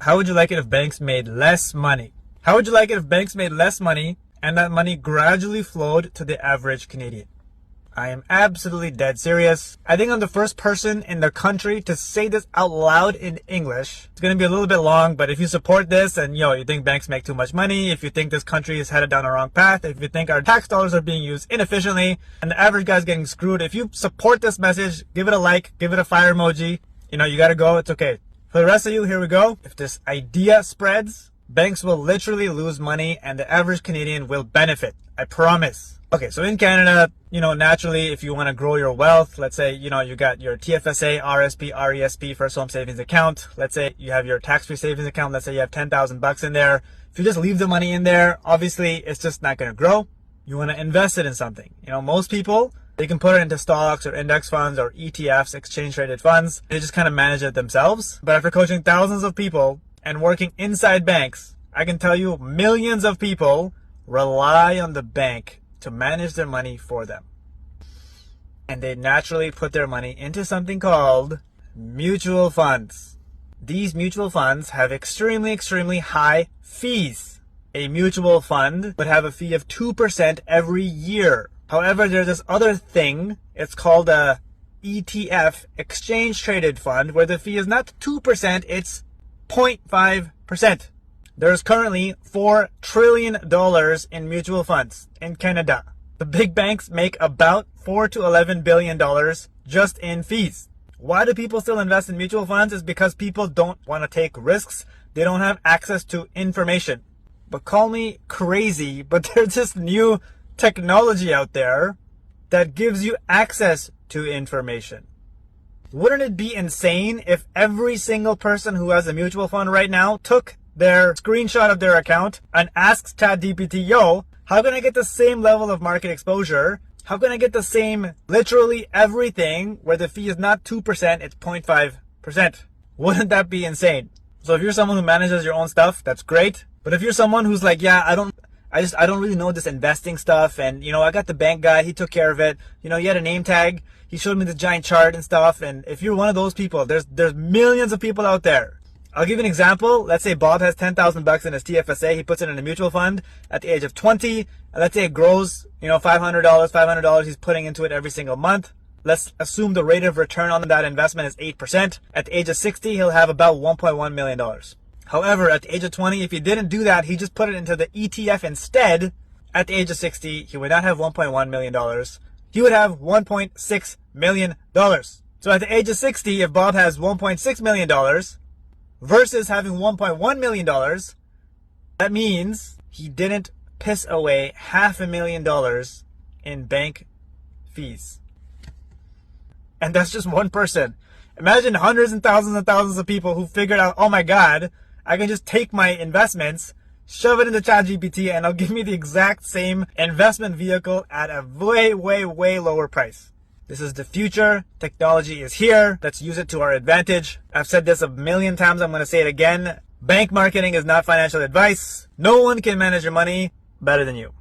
How would you like it if banks made less money? How would you like it if banks made less money and that money gradually flowed to the average Canadian? I am absolutely dead serious. I think I'm the first person in the country to say this out loud in English. It's going to be a little bit long, but if you support this and you think banks make too much money, if you think this country is headed down the wrong path, if you think our tax dollars are being used inefficiently and the average guy's getting screwed, if you support this message, give it a like, give it a fire emoji. You gotta go, it's okay. For the rest of you, here we go. If this idea spreads, banks will literally lose money and the average Canadian will benefit. I promise. Okay, so in Canada, naturally, if you want to grow your wealth, let's say, you got your TFSA, RSP, RESP, First Home Savings Account. Let's say you have your tax-free savings account. Let's say you have 10,000 bucks in there. If you just leave the money in there, obviously, it's just not going to grow. You want to invest it in something. Most people, they can put it into stocks or index funds or ETFs, exchange-traded funds. They just kind of manage it themselves. But after coaching thousands of people and working inside banks, I can tell you millions of people rely on the bank to manage their money for them. And they naturally put their money into something called mutual funds. These mutual funds have extremely high fees. A mutual fund would have a fee of 2% every year. However, there's this other thing. It's called a ETF, exchange traded fund, where the fee is not 2%, it's 0.5%. There's currently $4 trillion in mutual funds in Canada. The big banks make about $4 to $11 billion just in fees. Why do people still invest in mutual funds? Is because people don't want to take risks. They don't have access to information. But call me crazy, but there's this new technology out there that gives you access to information. Wouldn't it be insane if every single person who has a mutual fund right now took their screenshot of their account and asks ChatGPT, yo, how can I get the same level of market exposure? How can I get the same literally everything where the fee is not 2%, it's 0.5%? Wouldn't that be insane? So if you're someone who manages your own stuff, that's great. But if you're someone who's like, yeah, I don't really know this investing stuff, and I got the bank guy, he took care of it. He had a name tag, he showed me the giant chart and stuff. And if you're one of those people, there's millions of people out there. I'll give you an example. Let's say Bob has 10,000 bucks in his TFSA. He puts it in a mutual fund at the age of 20. And let's say it grows, $500 he's putting into it every single month. Let's assume the rate of return on that investment is 8%. At the age of 60, he'll have about $1.1 million. However, at the age of 20, if he didn't do that, he just put it into the ETF instead. At the age of 60, he would not have $1.1 million. He would have $1.6 million. So at the age of 60, if Bob has $1.6 million, versus having $1.1 million, that means he didn't piss away $500,000 in bank fees. And that's just one person. Imagine hundreds and thousands of people who figured out, oh my God, I can just take my investments, shove it into ChatGPT, and it'll give me the exact same investment vehicle at a way lower price. This is the future. Technology is here. Let's use it to our advantage. I've said this a million times. I'm going to say it again. Bank marketing is not financial advice. No one can manage your money better than you.